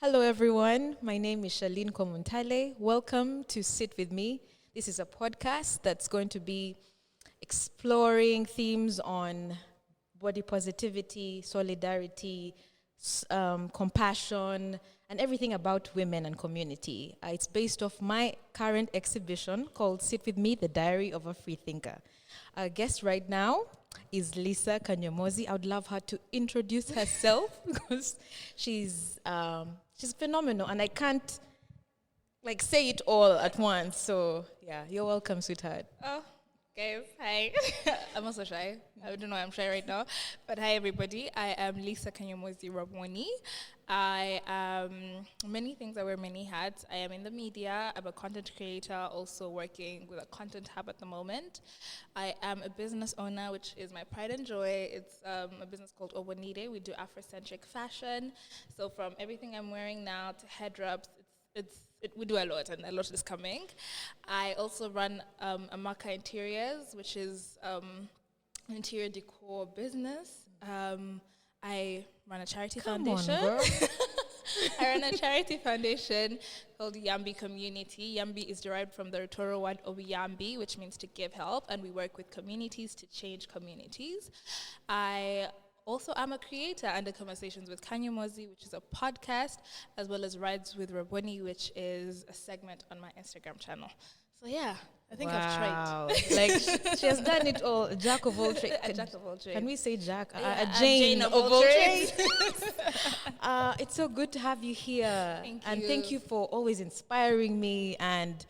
Hello, everyone. My name is Charlene Komuntale. Welcome to Sit With Me. This is a podcast that's going to be exploring themes on body positivity, solidarity, compassion, and everything about women and community. It's based off my current exhibition called Sit With Me, The Diary of a Free Thinker. Our guest right now is Lisa Kanyomozi. I would love her to introduce herself because she's phenomenal, and I can't say it all at once. So yeah, you're welcome, sweetheart. Oh, guys, hi. I'm also shy. I don't know why I'm shy right now. But hi, everybody. I am Lisa Kanyomozi Rabwoni. I am many things. I wear many hats. I am in the media. I'm a content creator, also working with a content hub at the moment. I am a business owner, which is my pride and joy. It's a business called OBONIIRE. We do Afro-centric fashion. So from everything I'm wearing now to head wraps, we do a lot, and a lot is coming. I also run Amaka Interiors, which is an interior decor business. I run a charity foundation. On, girl. I run a charity foundation called Yambi Community. Yambi is derived from the Rotoro word of Yambi, which means to give help, and we work with communities to change communities. I also, I'm a creator under Conversations with Kanyomozi, which is a podcast, as well as Rides with Rabwoni, which is a segment on my Instagram channel. So yeah, I think I've tried. She has done it all. A jack of all trades. A jack of all trades. Can we say jack? Yeah, a Jane of all trades. It's so good to have you here. Thank and you. thank you for always inspiring me and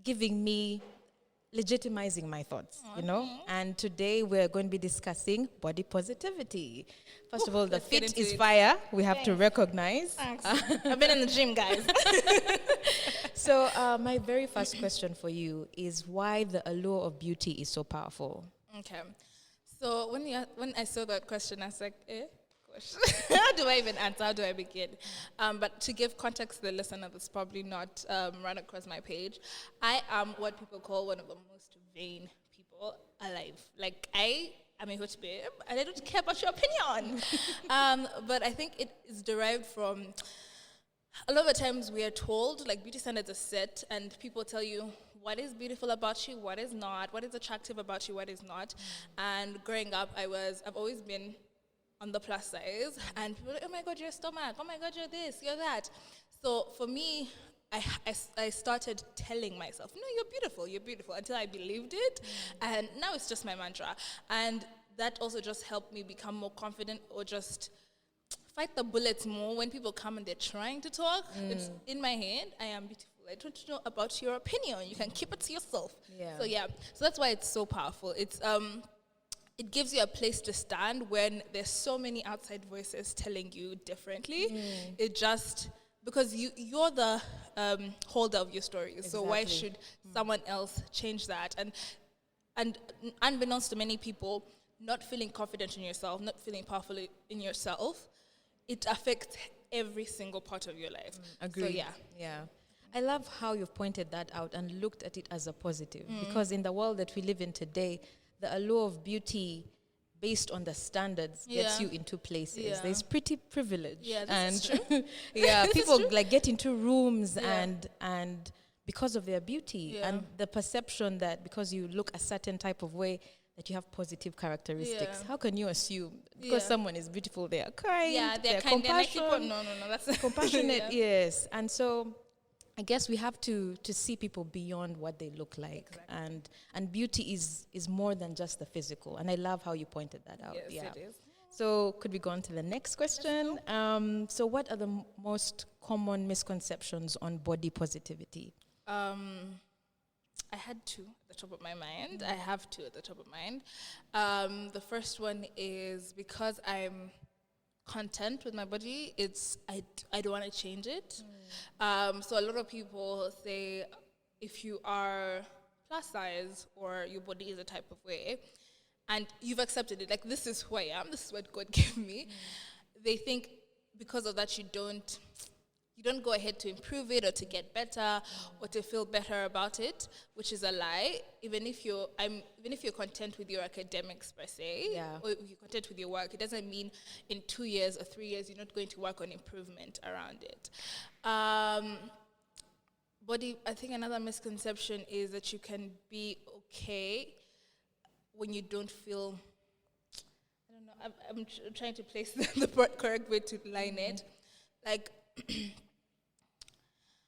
giving me legitimizing my thoughts, And today we're going to be discussing body positivity. First of all, the fit is fire. We have to recognize. Thanks. I've been in the gym, guys. So my very first question for you is why the allure of beauty is so powerful. Okay. So when I saw that question, I was like, how do I even answer? How do I begin? But to give context to the listener that's probably not run across my page, I am what people call one of the most vain people alive. Like, I'm a hot babe, and I don't care about your opinion. But I think it is derived from, a lot of the times we are told, like, beauty standards are set, and people tell you what is beautiful about you, what is not, what is attractive about you, what is not. And growing up, I've always been on the plus size, and people are like, oh my God, your stomach, oh my God, you're this, you're that. So for me, I started telling myself, no, you're beautiful, until I believed it, and now it's just my mantra. And that also just helped me become more confident, or just fight the bullets more when people come and they're trying to talk. It's in my head, I am beautiful. I don't know about your opinion. You can keep it to yourself. Yeah. So that's why it's so powerful. It gives you a place to stand when there's so many outside voices telling you differently. It just, because you're the holder of your stories, so why should someone else change that? And unbeknownst to many people, not feeling confident in yourself, not feeling powerful in yourself, it affects every single part of your life. Agreed. So yeah. I love how you've pointed that out and looked at it as a positive, because in the world that we live in today, the allure of beauty based on the standards gets you into places. Yeah. There's pretty privilege. Yeah, this is true. Yeah, people get into rooms and because of their beauty and the perception that because you look a certain type of way that you have positive characteristics. How can you assume because someone is beautiful they are kind? Yeah, they're kind. Compassionate. No, that's Compassionate. Yes, and so I guess we have to see people beyond what they look like. Exactly. And beauty is more than just the physical. And I love how you pointed that out. Yes, it is. So could we go on to the next question? So what are the most common misconceptions on body positivity? I had two at the top of my mind. I have two at the top of mind. The first one is because I'm content with my body, I don't want to change it. So a lot of people say if you are plus size or your body is a type of way and you've accepted it, like this is who I am, this is what God gave me, they think because of that you you don't go ahead to improve it or to get better or to feel better about it, which is a lie. Even if you're content with your academics per se, or if you're content with your work, it doesn't mean in 2 years or 3 years you're not going to work on improvement around it. Body, I think another misconception is that you can be okay when you don't feel. I don't know. I'm trying to place the correct way to line it, like.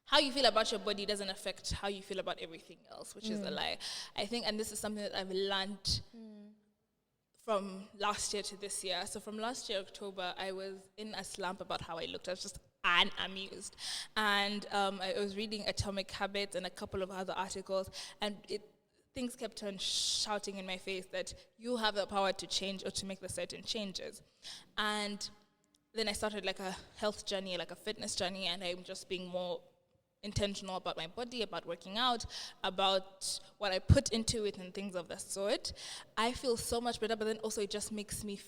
How you feel about your body doesn't affect how you feel about everything else, which is a lie. I think, and this is something that I've learned from last year to this year. So from last year, October, I was in a slump about how I looked. I was just unamused. And I was reading Atomic Habits and a couple of other articles, and things kept on shouting in my face that you have the power to change or to make the certain changes. And then I started like a health journey, like a fitness journey, and I'm just being more intentional about my body, about working out, about what I put into it and things of that sort. I feel so much better, but then also it just makes me,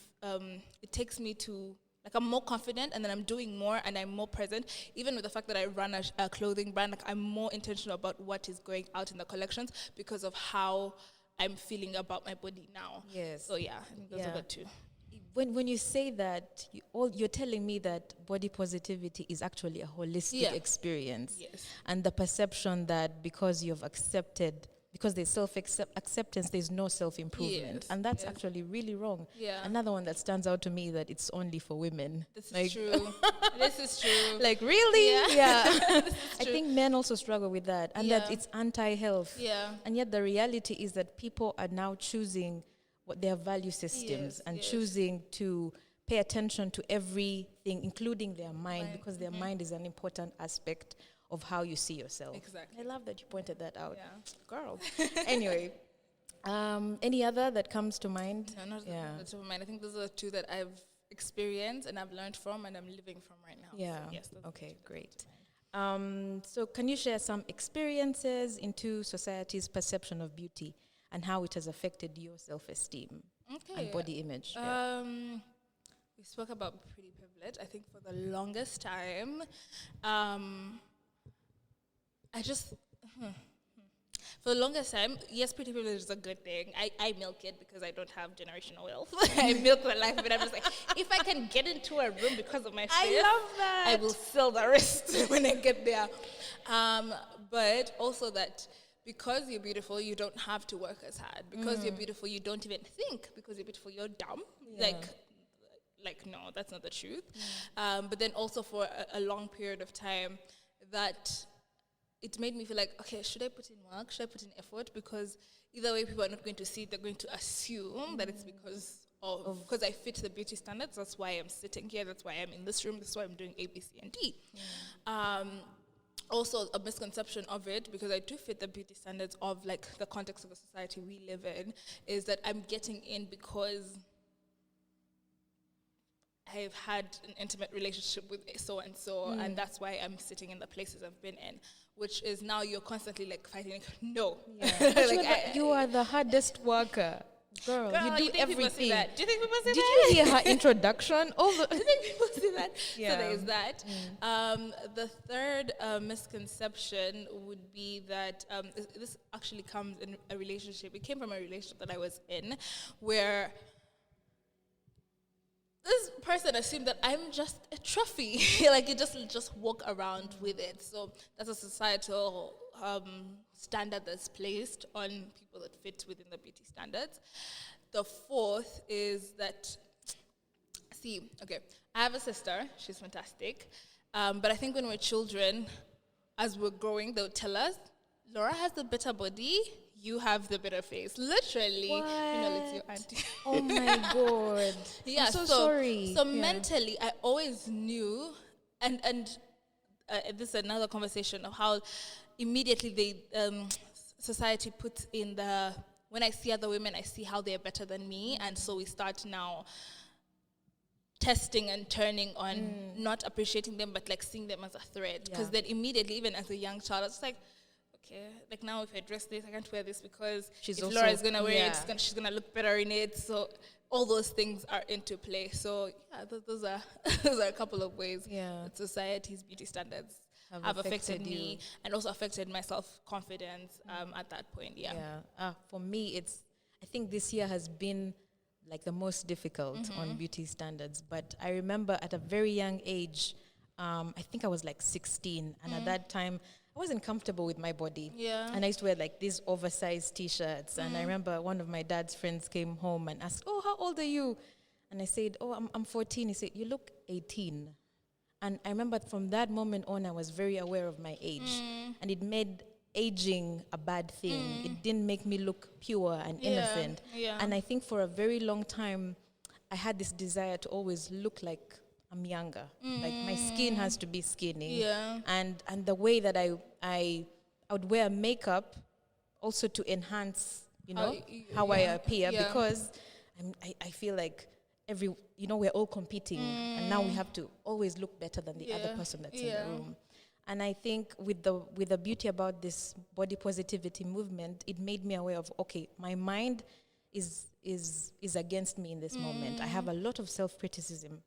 it takes me to, like I'm more confident and then I'm doing more and I'm more present. Even with the fact that I run a clothing brand, like I'm more intentional about what is going out in the collections because of how I'm feeling about my body now. Yes. So yeah, I think those are the two. When you say that, you're telling me that body positivity is actually a holistic experience. Yes. And the perception that because you've accepted, because there's self-acceptance, there's no self-improvement. Yes. And that's actually really wrong. Yeah. Another one that stands out to me that it's only for women. This is true. This is true. Like, really? Yeah. I true. think men also struggle with that. And that it's anti-health. Yeah. And yet the reality is that people are now choosing what their value systems and choosing to pay attention to everything, including their mind, because their mind is an important aspect of how you see yourself. Exactly. I love that you pointed that out. Yeah. Girl. Anyway, any other that comes to mind? No, not the top of mind. I think those are the two that I've experienced and I've learned from and I'm living from right now. Yeah. So yes. Okay, great. So can you share some experiences into society's perception of beauty and how it has affected your self-esteem and body image? We spoke about pretty privilege. I think for the longest time, for the longest time, yes, pretty privilege is a good thing. I milk it because I don't have generational wealth. I milk the life, but I'm just like, if I can get into a room because of my face, I love that. I will sell the rest when I get there. But also that because you're beautiful, you don't have to work as hard. Because you're beautiful, you don't even think. Because you're beautiful, you're dumb. Yeah. Like no, that's not the truth. But then also for a long period of time, that it made me feel like, okay, should I put in work? Should I put in effort? Because either way, people are not going to see it. They're going to assume that it's because I fit the beauty standards. That's why I'm sitting here. That's why I'm in this room. That's why I'm doing A, B, C, and D. Also, a misconception of it, because I do fit the beauty standards of like the context of the society we live in, is that I'm getting in because I've had an intimate relationship with so-and-so, and that's why I'm sitting in the places I've been in, which is now you're constantly like fighting, like, no. Yeah. You are the hardest worker. Girl, you do everything. Do you think people say that? Did you hear her introduction? Do you think people say that? Yeah. So there is that. The third misconception would be that this actually comes in a relationship. It came from a relationship that I was in where this person assumed that I'm just a trophy. Like you just walk around with it. So that's a societal standard that's placed on people that fit within the beauty standards. The fourth is that, I have a sister. She's fantastic. But I think when we're children, as we're growing, they'll tell us, Laura has the better body, you have the better face. Literally. What? It's your auntie. Oh my God. Yeah, I'm so sorry. So mentally, I always knew, and this is another conversation of how immediately society puts in when I see other women, I see how they're better than me, and so we start now testing and turning on not appreciating them, but like seeing them as a threat. Because then immediately, even as a young child, I was like, okay, like now if I dress this, I can't wear this because if Laura is gonna wear it, she's gonna look better in it. So all those things are into play. So yeah, those are a couple of ways that society's beauty standards have affected me and also affected my self-confidence at that point. For me, I think this year has been like the most difficult on beauty standards. But I remember at a very young age, I think I was like 16, and at that time I wasn't comfortable with my body. And I used to wear like these oversized t-shirts. And I remember one of my dad's friends came home and asked, "Oh, how old are you?" And I said, "Oh, I'm 14. He said, "You look 18. And I remember from that moment on, I was very aware of my age. And it made aging a bad thing. It didn't make me look pure and innocent. And I think for a very long time, I had this desire to always look like I'm younger. Like my skin has to be skinny. And the way that I would wear makeup also to enhance, how I appear, because I feel like we're all competing, and now we have to always look better than the other person that's in the room. And I think with the beauty about this body positivity movement, it made me aware of, okay, my mind is against me in this moment. I have a lot of self-criticism.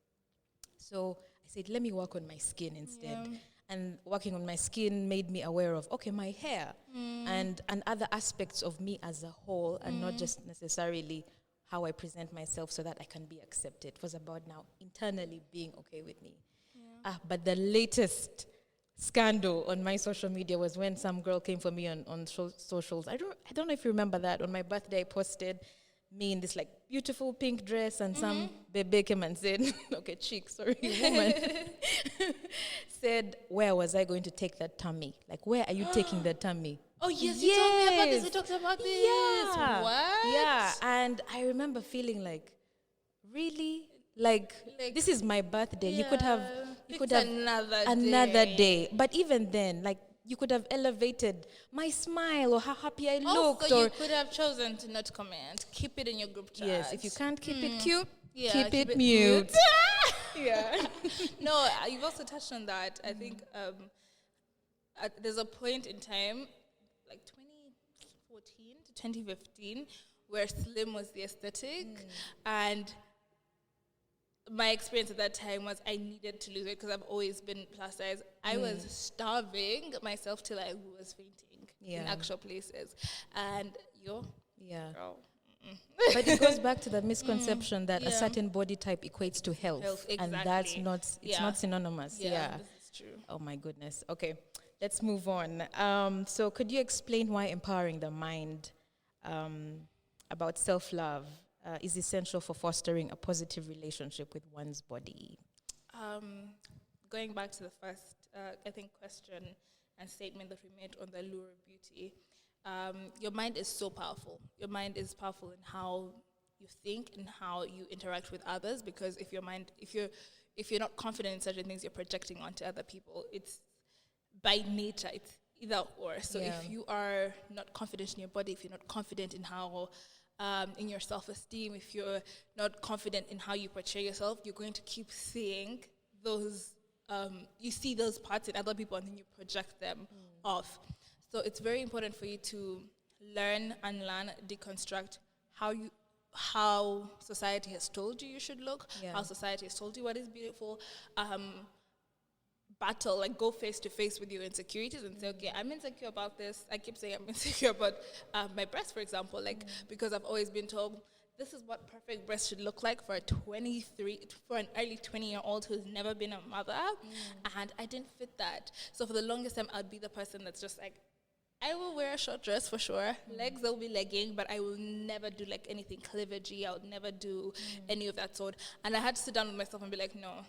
So I said, let me work on my skin instead. And working on my skin made me aware of, okay, my hair and other aspects of me as a whole, and not just necessarily how I present myself so that I can be accepted. It was about now internally being okay with me. But the latest scandal on my social media was when some girl came for me on socials. I don't know if you remember that. On my birthday, I posted me in this like beautiful pink dress, and some baby came and said, okay, woman, said, where was I going to take that tummy? Like, where are you taking that tummy? Oh, yes, you told me about this. We talked about this. Yeah. What? Yeah, and I remember feeling like, really? Like this is my birthday. You could have another day. But even then, like, you could have elevated my smile or how happy I looked. Also, you could have chosen to not comment. Keep it in your group chat. Yes, if you can't keep it cute, keep it mute. No, you've also touched on that. I think there's a point in time, like 2014 to 2015, where slim was the aesthetic, and my experience at that time was I needed to lose weight because I've always been plus size. I was starving myself till I was fainting in actual places. And girl. But it goes back to the misconception that a certain body type equates to health. Exactly. And that's not, it's not synonymous. This is true. Oh my goodness. Okay, let's move on. So could you explain why empowering the mind about self-love is essential for fostering a positive relationship with one's body? Going back to the first, I think, question and statement that we made on the allure of beauty, your mind is so powerful. Your mind is powerful in how you think and how you interact with others, because if you're not confident in certain things, you're projecting onto other people. It's by nature, it's either or. So if you are not confident in your body, if you're not confident in how in your self-esteem, if you're not confident in how you portray yourself, you're going to keep seeing those, you see those parts in other people and then you project them off. So it's very important for you to learn, unlearn, deconstruct how society has told you should look, how society has told you what is beautiful, battle, like go face to face with your insecurities and say, okay, I'm insecure about this. I keep saying I'm insecure about my breast, for example, because I've always been told this is what perfect breast should look like for an early 20-year-old who's never been a mother, and I didn't fit that. So for the longest time, I'd be the person that's just like, I will wear a short dress for sure. Legs, I'll be legging, but I will never do like anything cleavagey. I would never do any of that sort. And I had to sit down with myself and be like, no.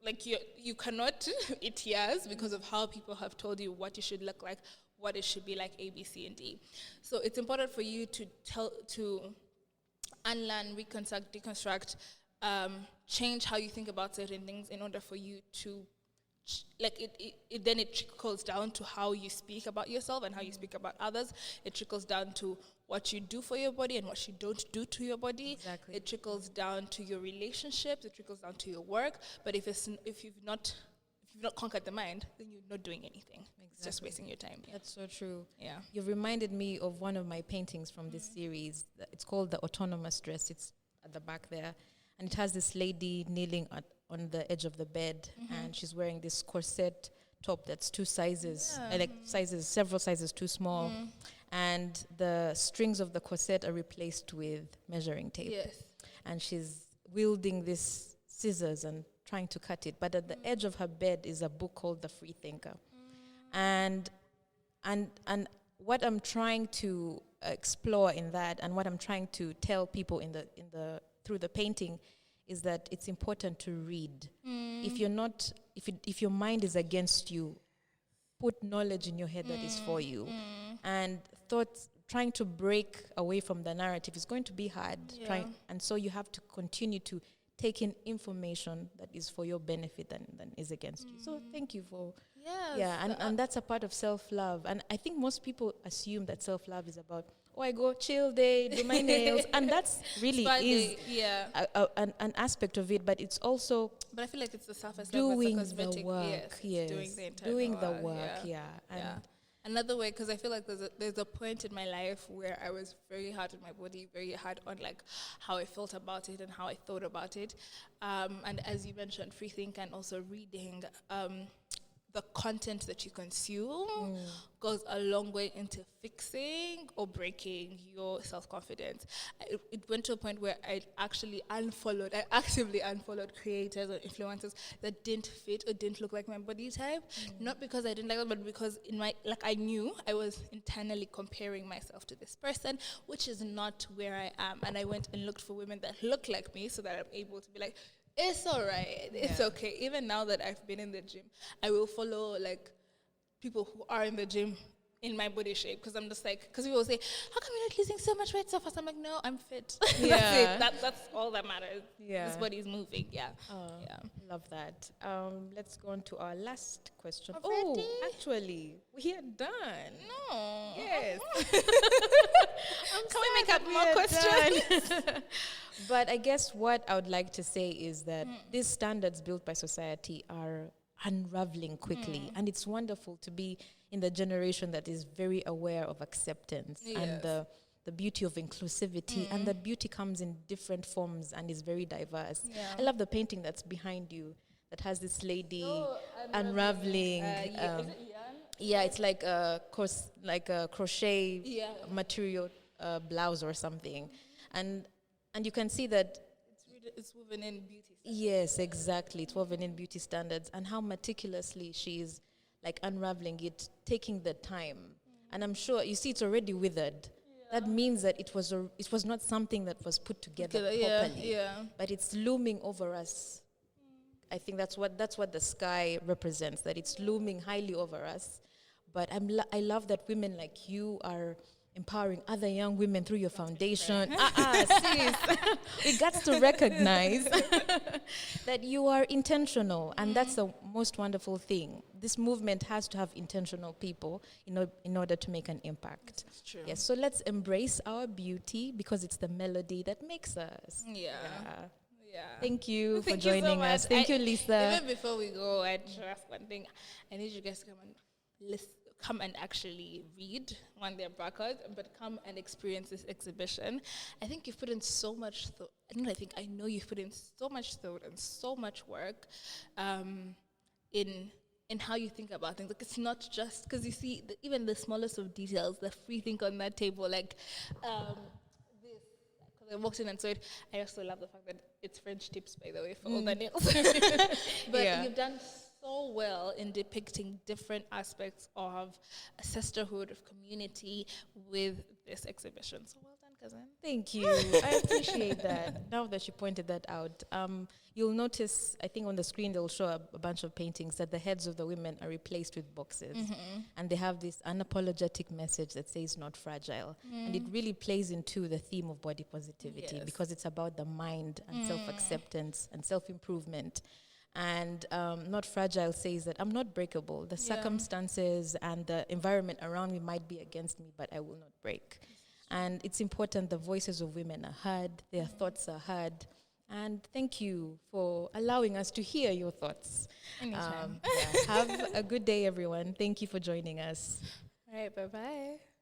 Like you cannot eat tears because of how people have told you what you should look like, what it should be like, A, B, C, and D. So it's important for you to unlearn, reconstruct, deconstruct, change how you think about certain things in order for you to, then it trickles down to how you speak about yourself and how you speak about others. It trickles down to what you do for your body and what you don't do to your body. Exactly. It trickles down to your relationships. It trickles down to your work. But if you've not conquered the mind, then you're not doing anything. Exactly. It's just wasting your time. That's so true. Yeah. You've reminded me of one of my paintings from this series. It's called The Autonomous Dress. It's at the back there. And it has this lady kneeling on the edge of the bed, and she's wearing this corset top that's two sizes, several sizes too small. And the strings of the corset are replaced with measuring tape. Yes. And she's wielding these scissors and trying to cut it. But at the edge of her bed is a book called The Free Thinker. And what I'm trying to explore in that, and what I'm trying to tell people through the painting, is that it's important to read. If you're not, if your mind is against you, put knowledge in your head that is for you. And thoughts, trying to break away from the narrative is going to be hard. And so you have to continue to take in information that is for your benefit than is against you. So thank you for... and that's a part of self-love. And I think most people assume that self-love is about, I go chill day, do my nails. And that's really an aspect of it, but it's also... But I feel like it's the surface doing level, the work, doing the work, And another way, because I feel like there's a point in my life where I was very hard on my body, very hard on like how I felt about it and how I thought about it. And as you mentioned, free think and also reading, the content that you consume goes a long way into fixing or breaking your self-confidence. It went to a point where I actively unfollowed creators or influencers that didn't fit or didn't look like my body type. Not because I didn't like them, but because I knew I was internally comparing myself to this person, which is not where I am. And I went and looked for women that look like me so that I'm able to be like, it's all right. It's okay. Even now that I've been in the gym, I will follow like people who are in the gym in my body shape, because I'm just like, because people will say, how come you're not losing so much weight so fast? I'm like, no, I'm fit. That's it. That's all that matters. This body is moving. Love that. Let's go on to our last question. Already? Actually, we are done. No. Yes. Can we make up more questions? But I guess what I would like to say is that these standards built by society are unraveling quickly. And it's wonderful to be in the generation that is very aware of acceptance and the beauty of inclusivity. And that beauty comes in different forms and is very diverse. I love the painting that's behind you that has this lady unraveling. Is it yarn? Yeah, it's like a crochet material blouse or something. And you can see that it's woven in beauty standards. Yes, exactly. It's woven in beauty standards, and how meticulously she's like unraveling it, taking the time. And I'm sure you see it's already withered. That means that it was not something that was put together properly. But it's looming over us. I think that's what the sky represents, that it's looming highly over us. But I love that women like you are empowering other young women through your foundation. Sis. We got to recognize that you are intentional, and that's the most wonderful thing. This movement has to have intentional people in order to make an impact. That's true. Yes, so let's embrace our beauty, because it's the melody that makes us. Thank you for joining us. Thank you, Lisa. Even before we go, I just ask one thing. I need you guys to come and listen. Come and actually read on their bracket, but come and experience this exhibition. I think you've put in so much thought. I know you've put in so much thought and so much work in how you think about things. Like, it's not just because you see even the smallest of details, the free think on that table, like this. Because I walked in and saw it. I also love the fact that it's French tips, by the way, for all the nails. But you've done so well in depicting different aspects of a sisterhood, of community with this exhibition. So well done, cousin. Thank you. I appreciate that. Now that you pointed that out, you'll notice, I think on the screen they'll show a bunch of paintings that the heads of the women are replaced with boxes. And they have this unapologetic message that says not fragile. And it really plays into the theme of body positivity, because it's about the mind and self-acceptance and self-improvement. And Not Fragile says that I'm not breakable. The circumstances and the environment around me might be against me, but I will not break. And it's important the voices of women are heard, their thoughts are heard. And thank you for allowing us to hear your thoughts. Anytime. Have a good day, everyone. Thank you for joining us. All right, bye-bye.